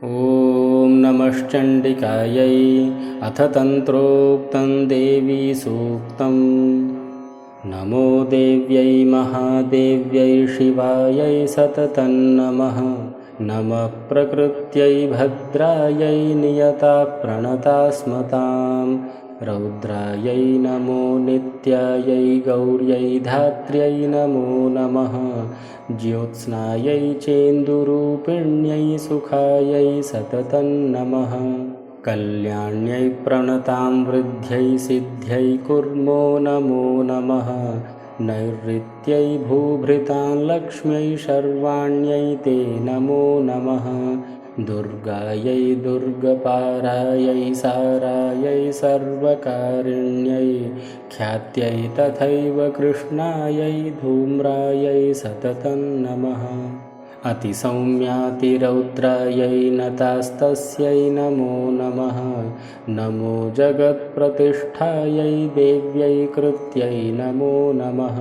ॐ नमश्चण्डिकायै। अथ तन्त्रोक्तं देवी सूक्तम्। नमो देव्यै महादेव्यै शिवायै सततं नमः। नमः प्रकृत्यै भद्रायै नियता प्रणता स्मताम्। रौद्रायै नमो नित्यायै गौर्यै धात्र्यै नमो नमः। ज्योत्स्नायै चेन्दुरूपिण्यै सुखायै सततं नमः। कल्याण्यै प्रणतां वृद्ध्यै सिद्ध्यै कुर्मो नमो नमः। नैऋत्यै भूभृतां लक्ष्म्यै शर्वाण्यै ते नमो नमः। दुर्गायै दुर्गपारायै सारायै सर्वकारिण्यै ख्यात्यै तथैव कृष्णायै धूम्रायै सततं नमः। अतिसौम्यातिरौद्रायै नतास्तस्यै नमो नमः। नमो जगत्प्रतिष्ठायै देव्यै कृत्यै नमो नमः।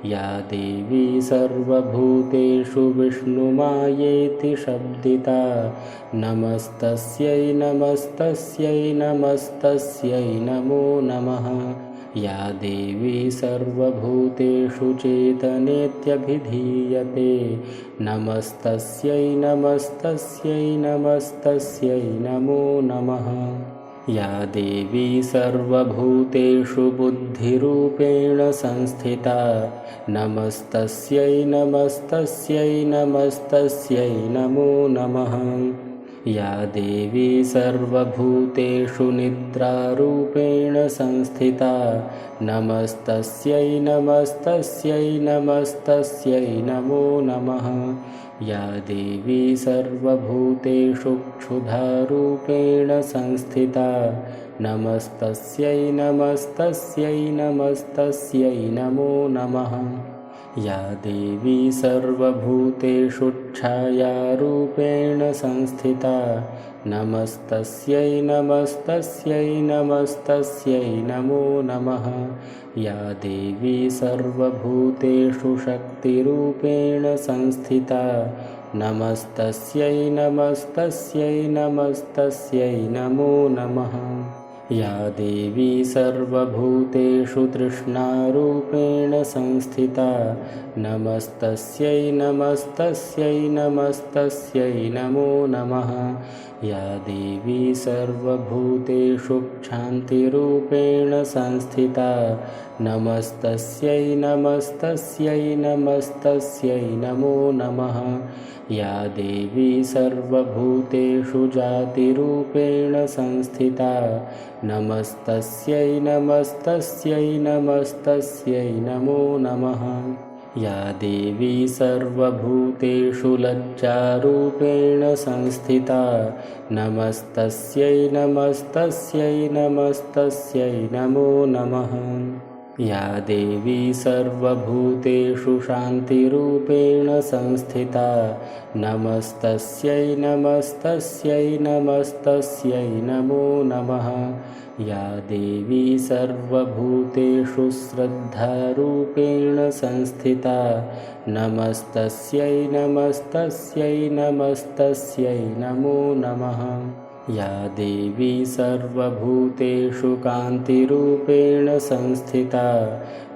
या देवी सर्वभूतेषु विष्णुमायेति शब्दिता नमस्तस्यै नमस्तस्यै नमस्तस्यै नमो नमः। या देवी सर्वभूतेषु चेतनेत्यभिधीयते नमस्तस्यै नमस्तस्यै नमस्तस्यै नमो नमः। या देवी सर्वभूतेषु बुद्धिरूपेण संस्थिता नमस्तस्यै नमस्तस्यै नमस्तस्यै नमो नमः। या देवी सर्वभूतेषु निद्रारूपेण संस्थिता नमस्तस्यै नमस्तस्यै नमस्तस्यै नमो नमः। या देवी सर्वभूतेषु क्षुधारूपेण संस्थिता नमस्तस्यै नमस्तस्यै नमस्तस्यै नमो नमः। या देवी सर्वभूतेषु छायारूपेण संस्थिता नमस्तस्यै नमस्तस्यै नमस्तस्यै नमो नमः। या देवी सर्वभूतेषु शक्तिरूपेण संस्थिता नमस्तस्यै नमस्तस्यै नमस्तस्यै नमो नमः। या देवी सर्वभूतेषु तृष्णारूपेण संस्थिता नमस्तस्यै नमस्तस्यै नमस्तस्यै नमो नमः। या देवी सर्वभूतेषु क्षान्तिरूपेण संस्थिता नमस्तस्यै नमस्तस्यै नमस्तस्यै नमो नमः। या देवी सर्वभूतेषु जातिरूपेण संस्थिता नमस्तस्यै नमस्तस्यै नमस्तस्यै नमो नमः। या देवी सर्वभूतेषु लज्जारूपेण संस्थिता नमस्तस्यै नमस्तस्यै नमस्तस्यै नमो नमः। या देवी सर्वभूतेषु शान्तिरूपेण संस्थिता नमस्तस्यै नमस्तस्यै नमस्तस्यै नमो नमः। या देवी सर्वभूतेषु श्रद्धारूपेण संस्थिता नमस्तस्यै नमस्तस्यै नमस्तस्यै नमो नमः। या देवी सर्वभूतेषु कान्तिरूपेण संस्थिता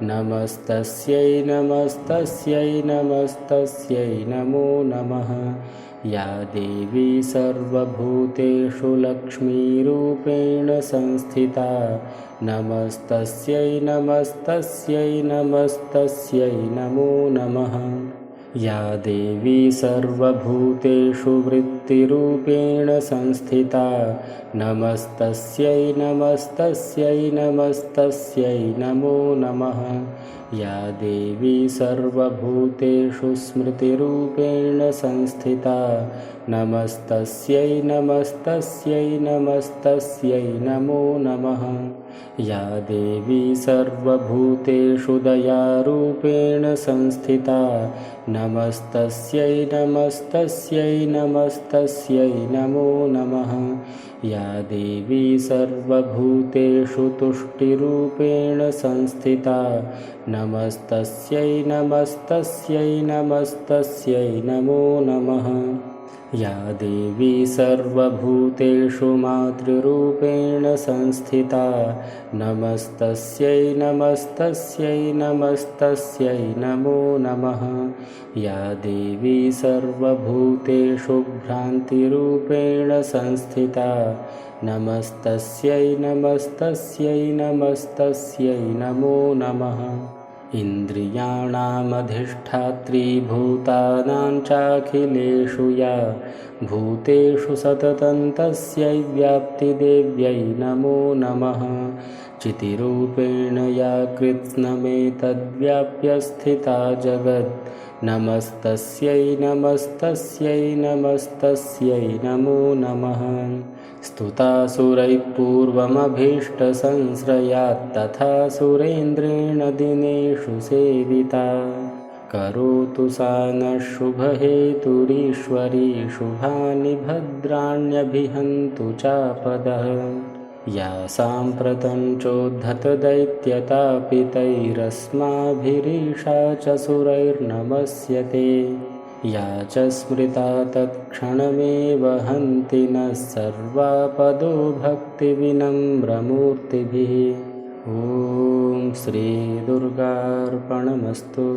नमस्तस्यै नमस्तस्यै नमस्तस्यै नमो नमः। या देवी सर्वभूतेषु लक्ष्मीरूपेण संस्थिता नमस्तस्यै नमस्तस्यै नमस्तस्यै नमो नमः। या देवी सर्वभूतेषु वृत्तिरूपेण संस्थिता नमस्तस्यै नमस्तस्यै नमस्तस्यै नमो नमः। या देवी सर्वभूतेषु स्मृतिरूपेण संस्थिता नमस्तस्यै नमस्तस्यै नमस्तस्यै नमो नमः। या देवी सर्वभूतेषु दयारूपेण संस्थिता नमस्तस्यै नमस्तस्यै नमस्तस्यै नमो नमः। या देवी सर्वभूतेषु तुष्टिरूपेण संस्थिता नमस्तस्यै नमस्तस्यै नमस्तस्यै नमो नमः। या देवी सर्वभूतेषु मातृरूपेण संस्थिता नमस्तस्यै नमस्तस्यै नमस्तस्यै नमो नमः। या देवी सर्वभूतेषु भ्रान्तिरूपेण संस्थिता नमस्तस्यै नमस्तस्यै नमस्तस्यै नमो नमः। इन्द्रियाणामधिष्ठात्री भूतानां चाखिलेषु या भूतेषु सततं तस्यै व्याप्तिदेव्यै नमो नमः। चितिरूपेण या कृत्स्नमेतद्व्याप्य स्थिता जगत् नमस्तस्यै नमस्तस्यै नमस्तस्यै नमो नमः। स्तुतासुरैः पूर्वमभीष्टसंश्रयात् तथा सुरेन्द्रेण दिनेषु सेविता करोतु सा नः शुभहेतुरीश्वरी शुभानि भद्राण्यभिहन्तु चापदः। या साम्प्रतं चोद्धतदैत्यतापितैरस्माभिरीशा च सुरैर्नमस्यते या च स्मृता तत्क्षणमेव हन्ति नः सर्वापदो भक्तिविनम्रमूर्तिभिः। ॐ श्रीदुर्गार्पणमस्तु।